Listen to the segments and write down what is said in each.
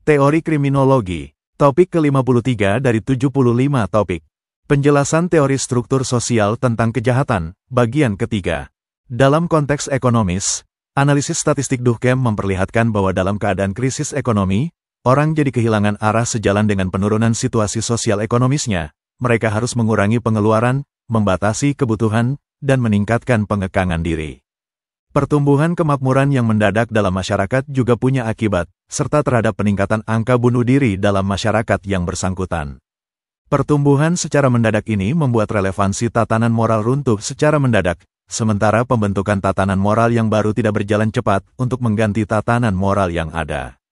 Teori Kriminologi. Topik ke-53 dari 75 topik. Penjelasan teori struktur sosial tentang kejahatan, bagian ketiga. Dalam konteks ekonomis, analisis statistik Durkheim memperlihatkan bahwa dalam keadaan krisis ekonomi, orang jadi kehilangan arah sejalan dengan penurunan situasi sosial ekonomisnya. Mereka harus mengurangi pengeluaran, membatasi kebutuhan, dan meningkatkan pengekangan diri. Pertumbuhan kemakmuran yang mendadak dalam masyarakat juga punya akibat, serta terhadap peningkatan angka bunuh diri dalam masyarakat yang bersangkutan. Pertumbuhan secara mendadak ini membuat relevansi tatanan moral runtuh secara mendadak, sementara pembentukan tatanan moral yang baru tidak berjalan cepat untuk mengganti tatanan moral yang ada.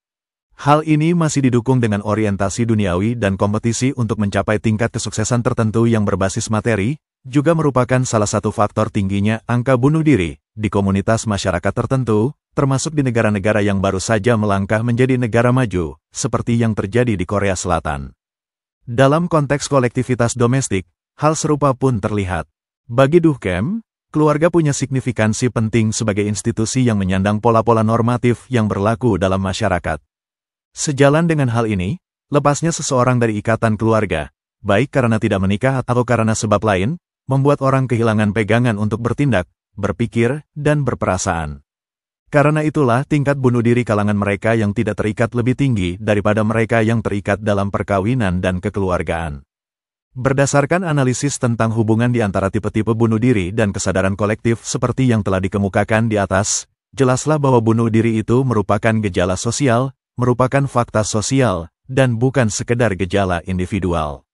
Hal ini masih didukung dengan orientasi duniawi dan kompetisi untuk mencapai tingkat kesuksesan tertentu yang berbasis materi, juga merupakan salah satu faktor tingginya angka bunuh diri di komunitas masyarakat tertentu, termasuk di negara-negara yang baru saja melangkah menjadi negara maju, seperti yang terjadi di Korea Selatan. Dalam konteks kolektivitas domestik, hal serupa pun terlihat. Bagi Durkheim, keluarga punya signifikansi penting sebagai institusi yang menyandang pola-pola normatif yang berlaku dalam masyarakat. Sejalan dengan hal ini, lepasnya seseorang dari ikatan keluarga, baik karena tidak menikah atau karena sebab lain, membuat orang kehilangan pegangan untuk bertindak, berpikir, dan berperasaan. Karena itulah tingkat bunuh diri kalangan mereka yang tidak terikat lebih tinggi daripada mereka yang terikat dalam perkawinan dan kekeluargaan. Berdasarkan analisis tentang hubungan di antara tipe-tipe bunuh diri dan kesadaran kolektif seperti yang telah dikemukakan di atas, jelaslah bahwa bunuh diri itu merupakan gejala sosial, merupakan fakta sosial, dan bukan sekedar gejala individual.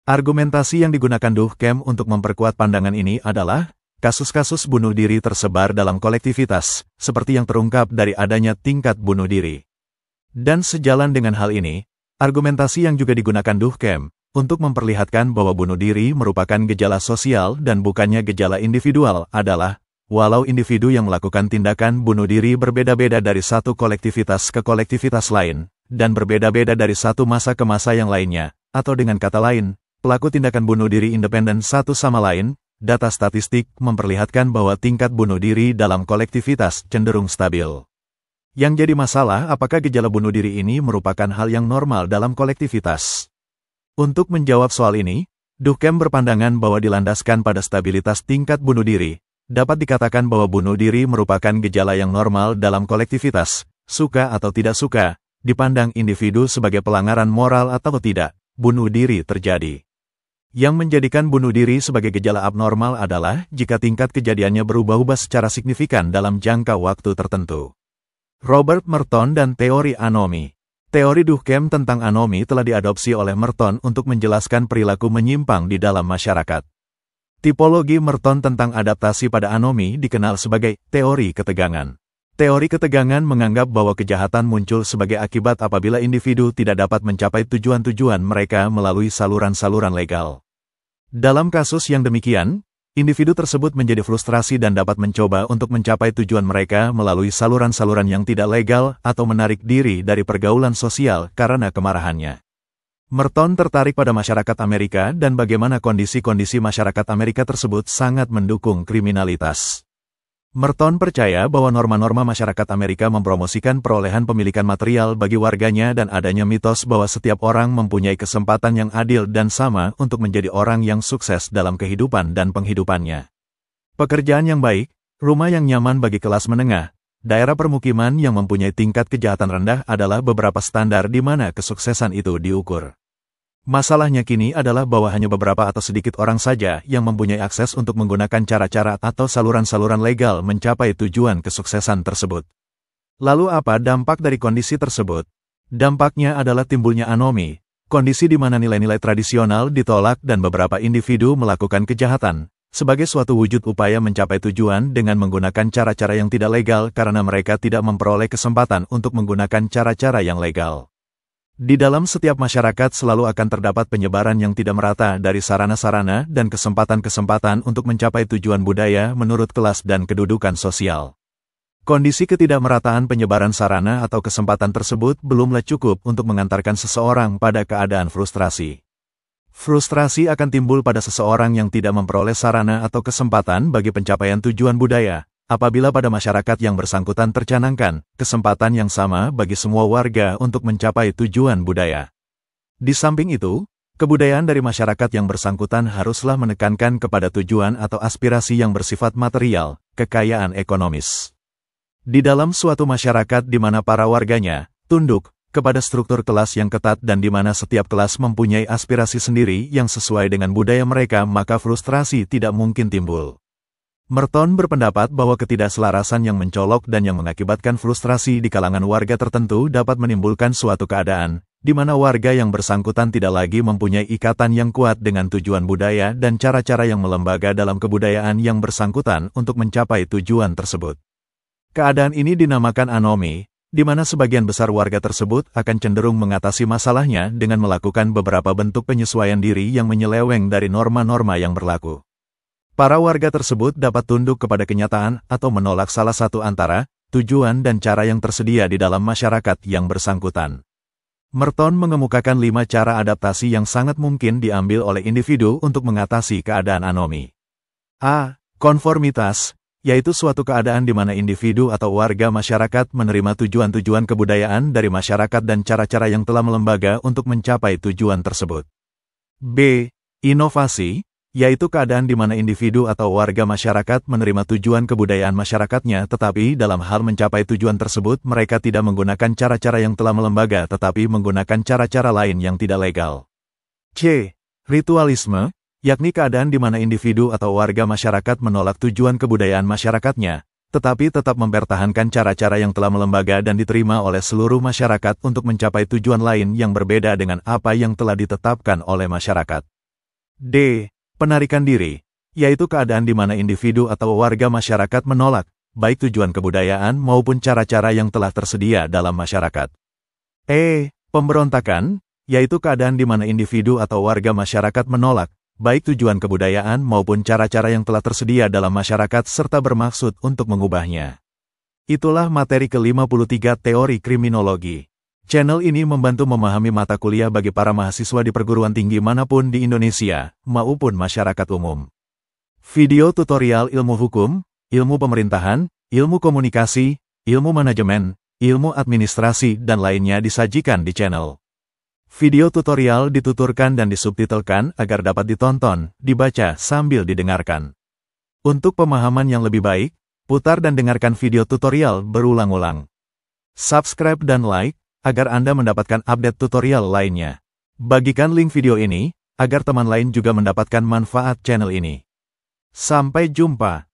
Argumentasi yang digunakan Durkheim untuk memperkuat pandangan ini adalah, kasus-kasus bunuh diri tersebar dalam kolektivitas, seperti yang terungkap dari adanya tingkat bunuh diri. Dan sejalan dengan hal ini, argumentasi yang juga digunakan Durkheim, untuk memperlihatkan bahwa bunuh diri merupakan gejala sosial dan bukannya gejala individual adalah, walau individu yang melakukan tindakan bunuh diri berbeda-beda dari satu kolektivitas ke kolektivitas lain, dan berbeda-beda dari satu masa ke masa yang lainnya, atau dengan kata lain, pelaku tindakan bunuh diri independen satu sama lain, data statistik memperlihatkan bahwa tingkat bunuh diri dalam kolektivitas cenderung stabil. Yang jadi masalah apakah gejala bunuh diri ini merupakan hal yang normal dalam kolektivitas? Untuk menjawab soal ini, Durkheim berpandangan bahwa dilandaskan pada stabilitas tingkat bunuh diri, dapat dikatakan bahwa bunuh diri merupakan gejala yang normal dalam kolektivitas, suka atau tidak suka, dipandang individu sebagai pelanggaran moral atau tidak, bunuh diri terjadi. Yang menjadikan bunuh diri sebagai gejala abnormal adalah jika tingkat kejadiannya berubah-ubah secara signifikan dalam jangka waktu tertentu. Robert Merton dan teori anomi. Teori Durkheim tentang anomi telah diadopsi oleh Merton untuk menjelaskan perilaku menyimpang di dalam masyarakat. Tipologi Merton tentang adaptasi pada anomi dikenal sebagai teori ketegangan. Teori ketegangan menganggap bahwa kejahatan muncul sebagai akibat apabila individu tidak dapat mencapai tujuan-tujuan mereka melalui saluran-saluran legal. Dalam kasus yang demikian, individu tersebut menjadi frustrasi dan dapat mencoba untuk mencapai tujuan mereka melalui saluran-saluran yang tidak legal atau menarik diri dari pergaulan sosial karena kemarahannya. Merton tertarik pada masyarakat Amerika dan bagaimana kondisi-kondisi masyarakat Amerika tersebut sangat mendukung kriminalitas. Merton percaya bahwa norma-norma masyarakat Amerika mempromosikan perolehan pemilikan material bagi warganya dan adanya mitos bahwa setiap orang mempunyai kesempatan yang adil dan sama untuk menjadi orang yang sukses dalam kehidupan dan penghidupannya. Pekerjaan yang baik, rumah yang nyaman bagi kelas menengah, daerah permukiman yang mempunyai tingkat kejahatan rendah adalah beberapa standar di mana kesuksesan itu diukur. Masalahnya kini adalah bahwa hanya beberapa atau sedikit orang saja yang mempunyai akses untuk menggunakan cara-cara atau saluran-saluran legal mencapai tujuan kesuksesan tersebut. Lalu apa dampak dari kondisi tersebut? Dampaknya adalah timbulnya anomi, kondisi di mana nilai-nilai tradisional ditolak dan beberapa individu melakukan kejahatan, sebagai suatu wujud upaya mencapai tujuan dengan menggunakan cara-cara yang tidak legal karena mereka tidak memperoleh kesempatan untuk menggunakan cara-cara yang legal. Di dalam setiap masyarakat selalu akan terdapat penyebaran yang tidak merata dari sarana-sarana dan kesempatan-kesempatan untuk mencapai tujuan budaya menurut kelas dan kedudukan sosial. Kondisi ketidakmerataan penyebaran sarana atau kesempatan tersebut belumlah cukup untuk mengantarkan seseorang pada keadaan frustrasi. Frustrasi akan timbul pada seseorang yang tidak memperoleh sarana atau kesempatan bagi pencapaian tujuan budaya, apabila pada masyarakat yang bersangkutan tercanangkan kesempatan yang sama bagi semua warga untuk mencapai tujuan budaya. Di samping itu, kebudayaan dari masyarakat yang bersangkutan haruslah menekankan kepada tujuan atau aspirasi yang bersifat material, kekayaan ekonomis. Di dalam suatu masyarakat di mana para warganya tunduk kepada struktur kelas yang ketat dan di mana setiap kelas mempunyai aspirasi sendiri yang sesuai dengan budaya mereka, maka frustrasi tidak mungkin timbul. Merton berpendapat bahwa ketidakselarasan yang mencolok dan yang mengakibatkan frustrasi di kalangan warga tertentu dapat menimbulkan suatu keadaan di mana warga yang bersangkutan tidak lagi mempunyai ikatan yang kuat dengan tujuan budaya dan cara-cara yang melembaga dalam kebudayaan yang bersangkutan untuk mencapai tujuan tersebut. Keadaan ini dinamakan anomi, di mana sebagian besar warga tersebut akan cenderung mengatasi masalahnya dengan melakukan beberapa bentuk penyesuaian diri yang menyeleweng dari norma-norma yang berlaku. Para warga tersebut dapat tunduk kepada kenyataan atau menolak salah satu antara tujuan dan cara yang tersedia di dalam masyarakat yang bersangkutan. Merton mengemukakan 5 cara adaptasi yang sangat mungkin diambil oleh individu untuk mengatasi keadaan anomi. A. Konformitas, yaitu suatu keadaan di mana individu atau warga masyarakat menerima tujuan-tujuan kebudayaan dari masyarakat dan cara-cara yang telah melembaga untuk mencapai tujuan tersebut. B. Inovasi, yaitu keadaan di mana individu atau warga masyarakat menerima tujuan kebudayaan masyarakatnya tetapi dalam hal mencapai tujuan tersebut mereka tidak menggunakan cara-cara yang telah melembaga tetapi menggunakan cara-cara lain yang tidak legal. C. Ritualisme, yakni keadaan di mana individu atau warga masyarakat menolak tujuan kebudayaan masyarakatnya, tetapi tetap mempertahankan cara-cara yang telah melembaga dan diterima oleh seluruh masyarakat untuk mencapai tujuan lain yang berbeda dengan apa yang telah ditetapkan oleh masyarakat. D. Penarikan diri, yaitu keadaan di mana individu atau warga masyarakat menolak, baik tujuan kebudayaan maupun cara-cara yang telah tersedia dalam masyarakat. E. Pemberontakan, yaitu keadaan di mana individu atau warga masyarakat menolak, baik tujuan kebudayaan maupun cara-cara yang telah tersedia dalam masyarakat serta bermaksud untuk mengubahnya. Itulah materi ke-53 teori kriminologi. Channel ini membantu memahami mata kuliah bagi para mahasiswa di perguruan tinggi manapun di Indonesia, maupun masyarakat umum. Video tutorial ilmu hukum, ilmu pemerintahan, ilmu komunikasi, ilmu manajemen, ilmu administrasi, dan lainnya disajikan di channel. Video tutorial dituturkan dan disubtitelkan agar dapat ditonton, dibaca, sambil didengarkan. Untuk pemahaman yang lebih baik, putar dan dengarkan video tutorial berulang-ulang. Subscribe dan like, agar Anda mendapatkan update tutorial lainnya. Bagikan link video ini, agar teman lain juga mendapatkan manfaat channel ini. Sampai jumpa.